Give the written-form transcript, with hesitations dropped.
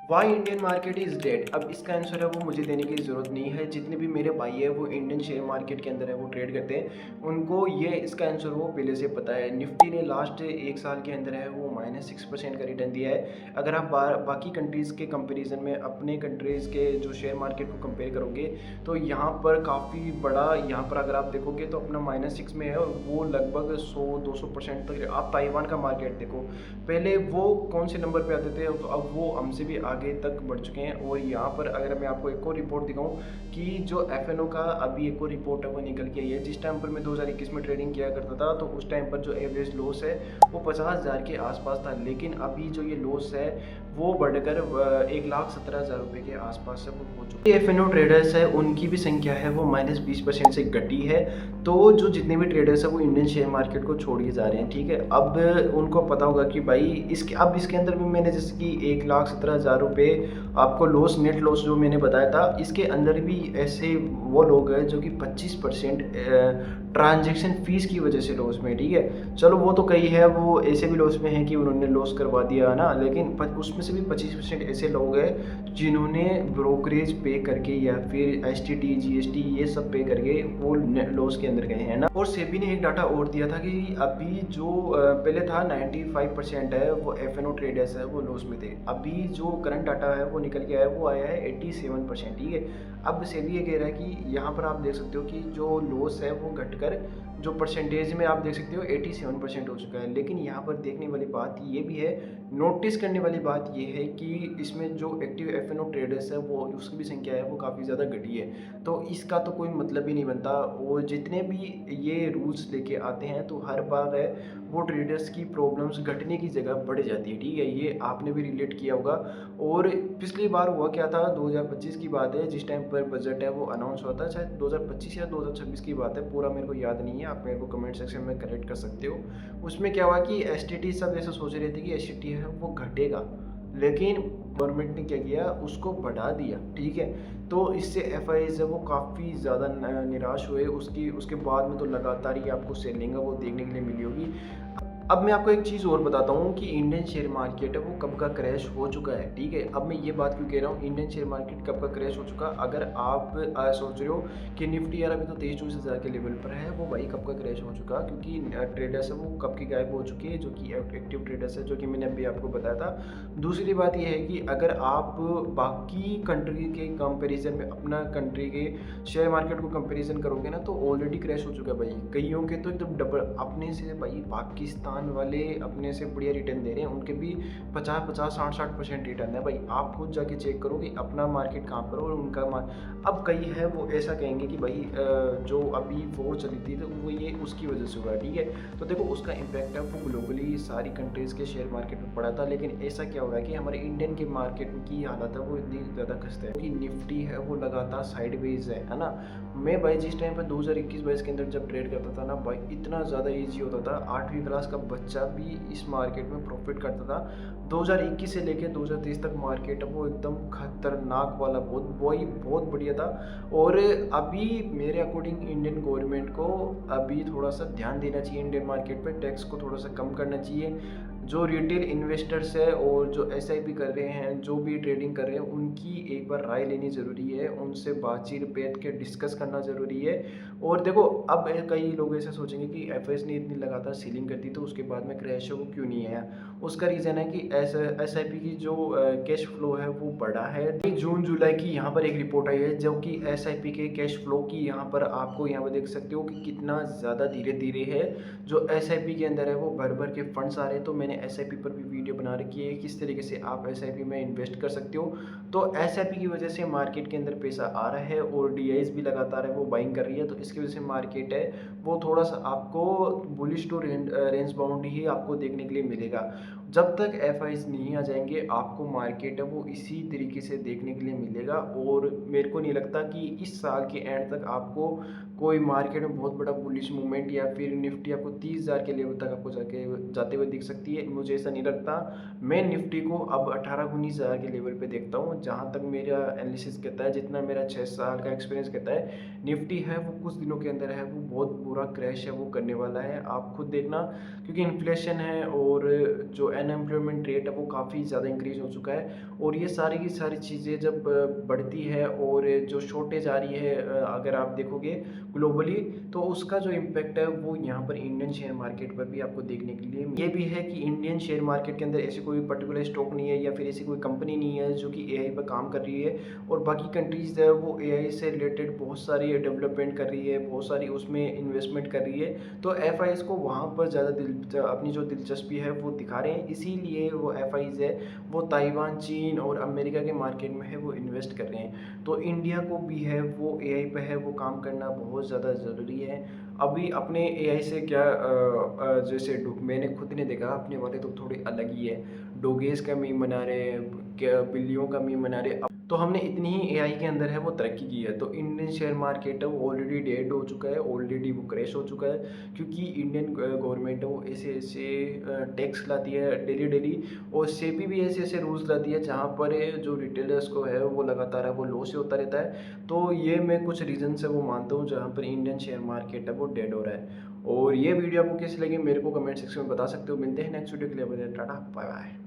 Why Indian market is dead. अब इसका answer है वो मुझे देने की ज़रूरत नहीं है। जितने भी मेरे भाई है वो इंडियन शेयर मार्केट के अंदर है वो ट्रेड करते हैं, उनको ये इसका आंसर वो पहले से पता है। निफ्टी ने लास्ट 1 साल के अंदर है वो -6% का रिटर्न दिया है। अगर आप बाकी कंट्रीज़ के कंपैरिजन में अपने कंट्रीज़ के जो शेयर मार्केट को कंपेयर करोगे तो यहाँ पर काफ़ी बड़ा, यहाँ पर अगर आप देखोगे तो अपना -6 में है और वो लगभग 100-200% तक। आप ताइवान का मार्केट देखो, पहले वो कौन से नंबर पे आते थे, तो अब वो हमसे भी आगे तक बढ़ चुके हैं। और यहाँ पर अगर मैं आपको एक और रिपोर्ट दिखाऊं कि जो एफएनओ का अभी एक और रिपोर्ट है वो निकल के आई है। जिस टाइम पर मैं 2021 में ट्रेडिंग किया करता था तो उस टाइम पर जो एवरेज लॉस है वो 50,000 के आसपास था, लेकिन अभी जो ये लॉस है वो बढ़कर 1,17,000 रुपये के आसपास से वो हो चुका है। एफएनओ ट्रेडर्स है उनकी भी संख्या है वो -20% से घटी है। तो जो जितने भी ट्रेडर्स है वो इंडियन शेयर मार्केट को छोड़ के जा रहे हैं, ठीक है। अब उनको पता होगा कि भाई इसके अंदर भी मैंने जैसे कि 1,17,000 रुपये आपको लॉस, नेट लॉस जो मैंने बताया था, इसके अंदर भी ऐसे वो लोग हैं जो कि 25% ट्रांजैक्शन फीस की वजह से लॉस में, ठीक है। चलो वो तो कई है, वो ऐसे भी लॉस में है कि उन्होंने लॉस करवा दिया ना, लेकिन उसमें से भी 25% ऐसे लोग हैं जिन्होंने ब्रोकरेज पे करके या फिर एसटीटी जीएसटी ये सब पे करके वो लॉस के अंदर गए हैं ना। और सेबी ने एक डाटा और दिया था कि अभी जो पहले था 95% है वो एफएनओ ट्रेडर्स है वो लॉस में थे। अभी जो करंट डाटा है वो निकल के आया है वो आया है 87%, ठीक है। अब सेबी ये कह रहा है कि यहाँ पर आप देख सकते हो कि जो लॉस है वो घटकर जो परसेंटेज में आप देख सकते हो 87% हो चुका है। लेकिन यहाँ पर देखने वाली बात ये भी है, नोटिस करने वाली बात ये है कि इसमें जो एक्टिव एफएनओ ट्रेडर्स है वो उसकी भी संख्या है वो काफ़ी ज़्यादा घटी है। तो इसका तो कोई मतलब ही नहीं बनता। और जितने भी ये रूल्स लेके आते हैं तो हर बार है वो ट्रेडर्स की प्रॉब्लम्स घटने की जगह बढ़ जाती है, ठीक है। ये आपने भी रिलेट किया होगा। और पिछली बार हुआ क्या था, 2025 की बात है, जिस टाइम पर बजट है वो अनाउंस हुआ था, शायद 2025 या 2026 की बात है, पूरा मेरे को याद नहीं है, आप मेरे को कमेंट सेक्शन में करेक्ट कर सकते हो। उसमें क्या हुआ कि एसटीटी सब ऐसा सोच रहे थे कि एसटीटी है वो घटेगा, लेकिन गवर्नमेंट ने क्या किया, उसको बढ़ा दिया, ठीक है। तो इससे एफआईज है वो काफ़ी ज़्यादा निराश हुए। उसके बाद में तो लगातार ही आपको सेलिंग है वो देखने के लिए मिली होगी। अब मैं आपको एक चीज़ और बताता हूँ कि इंडियन शेयर मार्केट है वो कब का क्रैश हो चुका है, ठीक है। अब मैं ये बात क्यों कह रहा हूँ इंडियन शेयर मार्केट कब का क्रैश हो चुका, अगर आप सोच रहे हो कि निफ्टी यार अभी तो 23-24 हज़ार के लेवल पर है, वो भाई कब का क्रैश हो चुका, क्योंकि ट्रेडर्स है वो कब की गायब हो चुकी है, जो कि एक्टिव ट्रेडर्स है, जो कि मैंने अभी आपको बताया था। दूसरी बात यह है कि अगर आप बाकी कंट्री के कंपेरिजन में अपना कंट्री के शेयर मार्केट को कंपेरिजन करोगे ना तो ऑलरेडी क्रैश हो चुका है भाई। कईयों के तो एकदम डबल अपने से, भाई पाकिस्तान वाले अपने से बढ़िया रिटर्न दे रहे हैं, उनके भी 50-50 60-60% रिटर्न है भाई। आप खुद जाके चेक करो कि अपना मार्केट कहाँ पर और उनका अब कई है वो ऐसा कहेंगे कि भाई जो अभी वॉर चली थी तो वो ये उसकी वजह से हुआ, ठीक है। तो देखो उसका इम्पैक्ट है वो ग्लोबली सारी कंट्रीज़ के शेयर मार्केट में पड़ा था, लेकिन ऐसा क्या हो रहा है कि हमारे इंडियन के मार्केट की हालत है वो इतनी ज़्यादा खस्ता है कि निफ्टी है वो लगातार साइडवेज है ना। मैं भाई जिस टाइम पर 2021-22 के अंदर जब ट्रेड करता था ना भाई, इतना ज़्यादा ईजी होता था, 8वीं क्लास का बच्चा भी इस मार्केट में प्रॉफिट करता था। 2021 से लेकर 2023 तक मार्केट वो एकदम खतरनाक वाला, बहुत बढ़िया था। और अभी मेरे अकॉर्डिंग इंडियन गवर्नमेंट को अभी थोड़ा सा ध्यान देना चाहिए इंडियन मार्केट पे, टैक्स को थोड़ा सा कम करना चाहिए। जो रिटेल इन्वेस्टर्स है और जो एसआईपी कर रहे हैं, जो भी ट्रेडिंग कर रहे हैं, उनकी एक बार राय लेनी ज़रूरी है, उनसे बातचीत बैठ के डिस्कस करना ज़रूरी है। और देखो अब कई लोग ऐसा सोचेंगे कि एफएस ने इतनी लगातार सीलिंग कर दी तो उसके बाद में क्रैश है वो क्यों नहीं आया। उसका रीज़न है कि एसआईपी की जो कैश फ्लो है वो बढ़ा है। जून जुलाई की यहाँ पर एक रिपोर्ट आई है जो कि एसआईपी के कैश फ्लो की, यहाँ पर आपको यहाँ पर देख सकते हो कि कितना ज़्यादा धीरे धीरे है जो एसआईपी के अंदर है वो भर भर के फंड्स आ रहे हैं। तो मैंने एसआईपी पर भी वीडियो बना रखी है किस तरीके से आप एसआईपी में इन्वेस्ट कर सकते हो। तो एसआईपी की वजह से मार्केट के अंदर पैसा आ रहा है और डीआईज भी लगातार है वो बाइंग कर रही है, तो इसकी वजह से मार्केट है वो थोड़ा सा आपको बुलिश टू रेंज बाउंड ही आपको देखने के लिए मिलेगा। जब तक एफआईज नहीं आ जाएंगे आपको मार्केट है वो इसी तरीके से देखने के लिए मिलेगा। और मेरे को नहीं लगता कि इस साल के एंड तक आपको कोई मार्केट में बहुत बड़ा बुलिश मूवमेंट या फिर निफ्टी आपको 30,000 के लेवल तक आपको जाते हुए दिख सकती है, मुझे ऐसा नहीं लगता। मैं निफ्टी को अब 18-19 हज़ार के लेवल पे देखता हूँ, जहाँ तक मेरा एनालिसिस कहता है, जितना मेरा 6 साल का एक्सपीरियंस कहता है, निफ्टी है वो कुछ दिनों के अंदर है वो बहुत बुरा क्रैश है वो करने वाला है, आप खुद देखना। क्योंकि इन्फ्लेशन है और जो अनएम्प्लॉयमेंट रेट है वो काफ़ी ज़्यादा इंक्रीज़ हो चुका है। और ये सारी की सारी चीज़ें जब बढ़ती है और जो शॉर्टेज आ रही है अगर आप देखोगे ग्लोबली, तो उसका जो इम्पैक्ट है वो यहाँ पर इंडियन शेयर मार्केट पर भी आपको देखने के लिए ये भी है कि इंडियन शेयर मार्केट के अंदर ऐसी कोई पर्टिकुलर स्टॉक नहीं है या फिर ऐसी कोई कंपनी नहीं है जो कि एआई पर काम कर रही है। और बाकी कंट्रीज़ है वो एआई से रिलेटेड बहुत सारी डेवलपमेंट कर रही है, बहुत सारी उसमें इन्वेस्टमेंट कर रही है। तो एफआईज को वहाँ पर ज़्यादा अपनी जो दिलचस्पी है वो दिखा रहे हैं, इसीलिए वो एफआईज है वो ताइवान, चीन और अमेरिका के मार्केट में है वो इन्वेस्ट कर रहे हैं। तो इंडिया को भी है वो एआई पे है वो काम करना बहुत ज़्यादा ज़रूरी है। अभी अपने एआई से क्या जैसे मैंने खुद ने देखा, अपने वाले तो थोड़े अलग ही है। डोगेस का मीम बना रहे हैं, क्या बिल्लियों का मीम बना रहे हैं। तो हमने इतनी ही एआई के अंदर है वो तरक्की की है। तो इंडियन शेयर मार्केट है वो ऑलरेडी डेड हो चुका है, ऑलरेडी वो क्रैश हो चुका है, क्योंकि इंडियन गवर्नमेंट है वो ऐसे ऐसे टैक्स लाती है डेली डेली। और सेबी भी ऐसे ऐसे रूल्स लाती है जहाँ पर जो रिटेलर्स को है वो लगातार है वो लॉस से होता रहता है। तो ये मैं कुछ रीज़न से वो मानता हूँ जहाँ पर इंडियन शेयर मार्केट है वो डेड हो रहा है। और ये वीडियो आपको कैसी लगी मेरे को कमेंट सेक्शन में बता सकते हो। मिलते हैं नेक्स्ट वीडियो के लिए, टाटा बाय बाय।